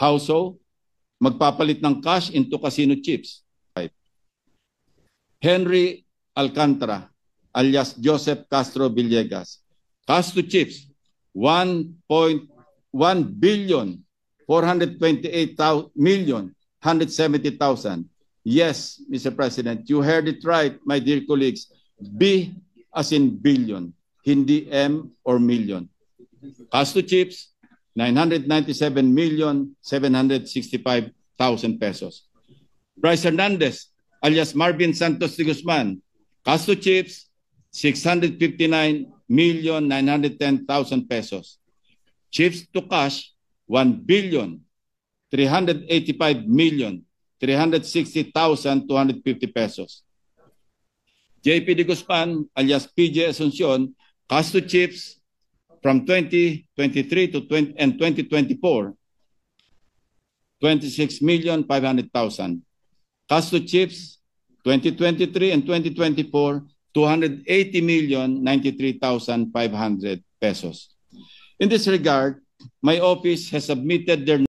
How so? Magpapalit ng cash into casino chips. Henry Alcantara, alias Joseph Castro Villegas. Cash to chips, 1.1 billion 428,170,000. Yes, Mr. President, you heard it right, my dear colleagues. B as in billion, hindi M or million. Cash to chips, 997,765,000 pesos. Bryce Hernandez, alias Marvin Santos de Guzman, cash to chips, 659,910,000 pesos. Chips to cash, 1,385,360,250 pesos. JP de Guzman, alias PJ Asuncion, cash to chips from 2023 to 2024, 26,500,000. Cash to chips, 2023 and 2024, 280,093,500 pesos. In this regard, my office has submitted their